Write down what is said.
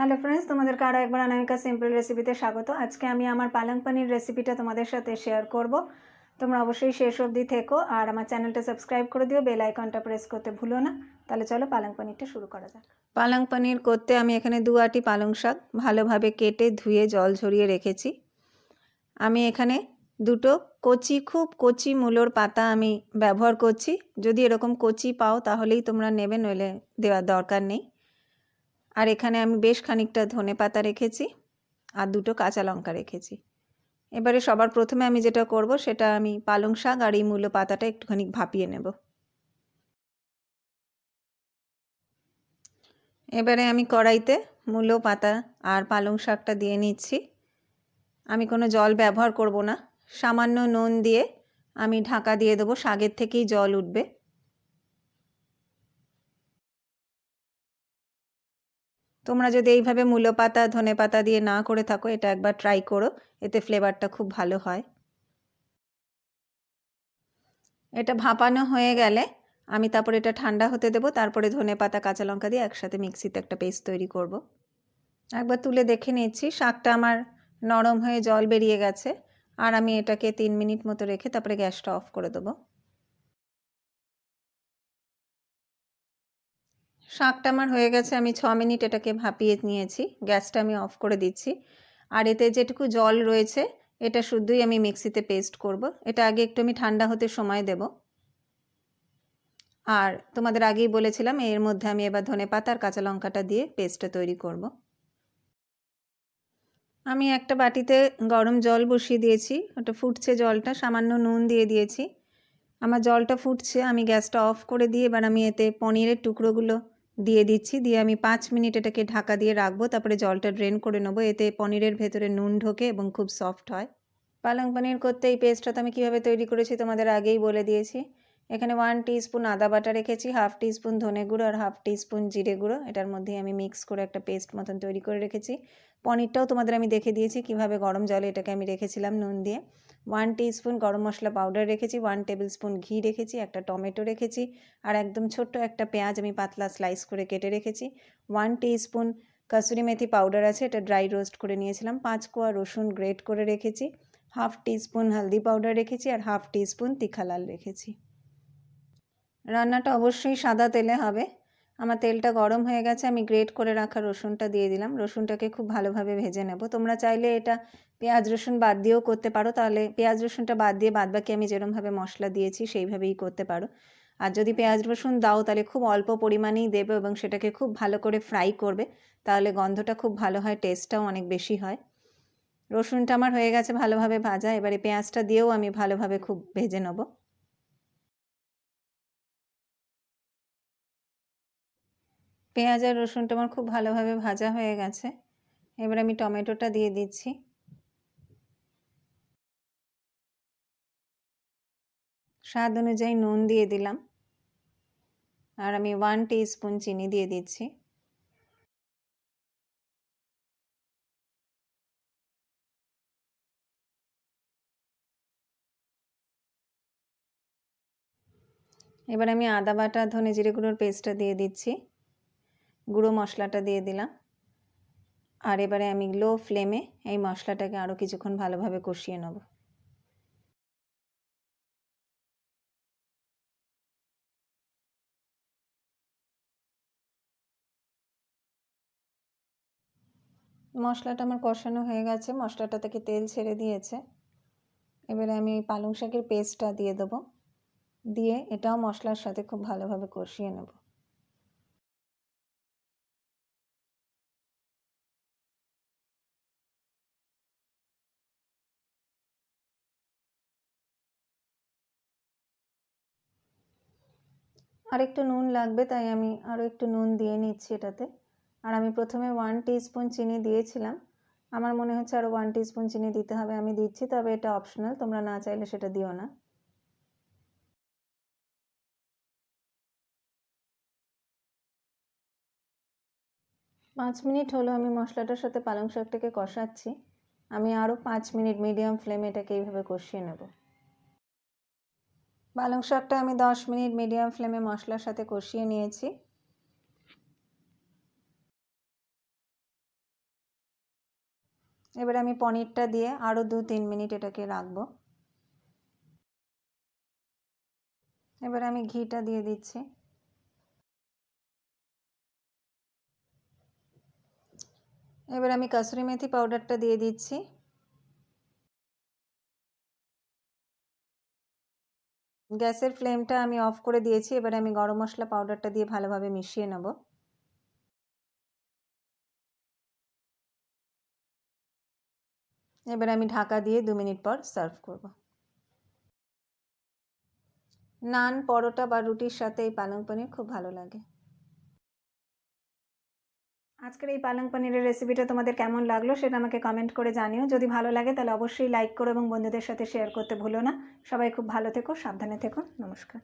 Hello friends, তোমাদেরকে আরও একবার অনামিকা সিম্পল রেসিপিতে স্বাগত। আজকে আমি আমার পালং পনির রেসিপিটা তোমাদের সাথে শেয়ার করব। তোমরা অবশ্যই শেষ অবধি থেকো আর আমার চ্যানেলটা সাবস্ক্রাইব করে দিও, বেল আইকনটা প্রেস করতে ভুলো না। তাহলে চলো পালং পনিরটা শুরু করা যাক। পালং পনির করতে আমি এখানে 2 আঁটি পালং শাক ভালোভাবে কেটে ধুয়ে জল ঝরিয়ে রেখেছি। আমি এখানে দুটো খুব কচি মূলোর পাতা আমি ব্যবহার করছি। যদি এরকম কচি পাও তাহলেই তোমরা নেবে, নইলে দেওয়ার দরকার নেই। আর এখানে আমি বেশ খানিকটা ধনেপাতা রেখেছি আর দুটো কাঁচা লঙ্কা রেখেছি। এবারে সবার প্রথমে আমি যেটা করব সেটা আমি পালং শাক আর এই মূলো পাতাটা একটুখানি ভাপিয়ে নেব। এবারে আমি কড়াইতে মূলো পাতা আর পালং শাকটা দিয়ে নিচ্ছি। আমি কোনো জল ব্যবহার করব না, সামান্য নুন দিয়ে আমি ঢাকা দিয়ে দেবো, শাকের থেকেই জল উঠবে। তোমরা যদি এইভাবে মূলো পাতা ধনে পাতা দিয়ে না করে থাকো, এটা একবার ট্রাই করো, এতে ফ্লেভারটা খুব ভালো হয়। এটা ভাপানো হয়ে গেলে আমি তারপর এটা ঠান্ডা হতে দেবো, তারপরে ধনেপাতা কাঁচা লঙ্কা দিয়ে একসাথে মিক্সিতে একটা পেস্ট তৈরি করব। একবার তুলে দেখে নিচ্ছি, শাকটা আমার নরম হয়ে জল বেরিয়ে গেছে। আর আমি এটাকে 3 মিনিট মতো রেখে তারপরে গ্যাসটা অফ করে দেবো। শাকটা আমার হয়ে গেছে, আমি 6 মিনিট এটাকে ভাপিয়ে নিয়েছি। গ্যাসটা আমি অফ করে দিচ্ছি। আর এতে যেটুকু জল রয়েছে এটা শুদ্ধই আমি মিক্সিতে পেস্ট করব। এটা আগে একটু আমি ঠান্ডা হতে সময় দেব। আর তোমাদের আগেই বলেছিলাম এর মধ্যে আমি এবার ধনেপাতা আর কাঁচা লঙ্কাটা দিয়ে পেস্টটা তৈরি করব। আমি একটা বাটিতে গরম জল বসিয়ে দিয়েছি, ওটা ফুটছে জলটা, সামান্য নুন দিয়ে দিয়েছি। আমার জলটা ফুটছে, আমি গ্যাসটা অফ করে দিয়ে এবার আমি এতে পনিরের টুকরোগুলো দিয়ে দিচ্ছি। দিয়ে আমি 5 মিনিট এটাকে ঢাকা দিয়ে রাখবো, তারপরে জলটা ড্রেন করে নেবো। এতে পনিরের ভেতরে নুন ঢোকে এবং খুব সফট হয়। পালং পনির করতে এই পেস্টটা তো আমি কীভাবে তৈরি করেছি তোমাদের আগেই বলে দিয়েছি। এখানে 1 টিস্পুন আদা বাটা রেখেছি, 1/2 টিস্পুন ধনে গুঁড়ো আর 1/2 টিস্পুন জিরে গুঁড়ো। এটার মধ্যে আমি মিক্স করে একটা পেস্ট মতন তৈরি করে রেখেছি। পনিরটাও তোমাদের আমি দেখে দিয়েছি কীভাবে গরম জলে এটাকে আমি রেখেছিলাম নুন দিয়ে। 1 টিস্পুন গরম মশলা পাউডার রেখেছি, 1 টেবিল স্পুন ঘি রেখেছি, একটা টমেটো রেখেছি আর একদম ছোট্ট একটা পেঁয়াজ আমি পাতলা স্লাইস করে কেটে রেখেছি। 1 টিস্পুন কসুরি মেথি পাউডার আছে, এটা ড্রাই রোস্ট করে নিয়েছিলাম। 5 কোয়া রসুন গ্রেট করে রেখেছি, 1/2 টিস্পুন হলদি পাউডার রেখেছি আর 1/2 টিস্পুন তিখা লাল রেখেছি। রান্নাটা অবশ্যই সাদা তেলে হবে। আমার তেলটা গরম হয়ে গেছে, আমি গ্রেট করে রাখা রসুনটা দিয়ে দিলাম। রসুনটাকে খুব ভালোভাবে ভেজে নেব। তোমরা চাইলে এটা পেঁয়াজ রসুন বাদ দিয়েও করতে পারো, তাহলে পেঁয়াজ রসুনটা বাদ দিয়ে বাদবাকি আমি যেরকমভাবে মশলা দিয়েছি সেইভাবেই করতে পারো। আর যদি পেঁয়াজ রসুন দাও তাহলে খুব অল্প পরিমাণেই দেবে এবং সেটাকে খুব ভালো করে ফ্রাই করবে, তাহলে গন্ধটা খুব ভালো হয়, টেস্টটাও অনেক বেশি হয়। রসুনটা আমার হয়ে গেছে ভালোভাবে ভাজা, এবারে পেঁয়াজটা দিয়েও আমি ভালোভাবে খুব ভেজে নেব। পেঁয়াজ আর রসুনটা আমার খুব ভালোভাবে ভাজা হয়ে গেছে। এবার আমি টমেটোটা দিয়ে দিচ্ছি। স্বাদ অনুযায়ী নুন দিয়ে দিলাম আর আমি 1 টিস্পুন চিনি দিয়ে দিচ্ছি। এবার আমি আদা বাটা ধনে জিরে গুঁড়োর পেস্টটা দিয়ে দিচ্ছি, গুঁড়ো মশলাটা দিয়ে দিলাম। আর এবারে আমি লো ফ্লেমে এই মশলাটাকে আরও কিছুক্ষণ ভালোভাবে কষিয়ে নেব। মশলাটা আমার কষানো হয়ে গেছে, মশলাটা থেকে তেল ছেড়ে দিয়েছে। এবারে আমি পালং শাকের পেস্টটা দিয়ে দেবো, দিয়ে এটাও মশলার সাথে খুব ভালোভাবে কষিয়ে নেব। আর একটু নুন লাগবে, তাই আমি আরও একটু নুন দিয়ে নিচ্ছি এটাতে। আর আমি প্রথমে 1 টিস্পুন চিনি দিয়েছিলাম, আমার মনে হচ্ছে আরও 1 টিস্পুন চিনি দিতে হবে, আমি দিচ্ছি, তবে এটা অপশনাল, তোমরা না চাইলে সেটা দিও না। পাঁচ মিনিট হলো আমি মশলাটার সাথে পালং শাকটাকে কষাচ্ছি। আমি আরও 5 মিনিট মিডিয়াম ফ্লেমে এটাকে এইভাবে কষিয়ে নেব। পালং শাকটা আমি 10 মিনিট মিডিয়াম ফ্লেমে মশলার সাথে কষিয়ে নিয়েছি। এবার আমি পনিরটা দিয়ে আরও 2-3 মিনিট এটাকে রাখবো। এবার আমি ঘিটা দিয়ে দিচ্ছি। এবার আমি কাসুরি মেথি পাউডারটা দিয়ে দিচ্ছি। গ্যাসের ফ্লেমটা আমি অফ করে দিয়েছি। এবার আমি গরম মশলা পাউডারটা দিয়ে ভালোভাবে মিশিয়ে নেব। এবার আমি ঢাকা দিয়ে 2 মিনিট পর সার্ভ করব। নান, পরোটা বা রুটির সাথে এই পালং পনির খুব ভালো লাগে। আজকের এই পালং পনিরের রেসিপিটা তোমাদের কেমন লাগলো সেটা আমাকে কমেন্ট করে জানিও। যদি ভালো লাগে তাহলে অবশ্যই লাইক করো এবং বন্ধুদের সাথে শেয়ার করতে ভুলো না। সবাই খুব ভালো থেকো, সাবধানে থেকো। নমস্কার।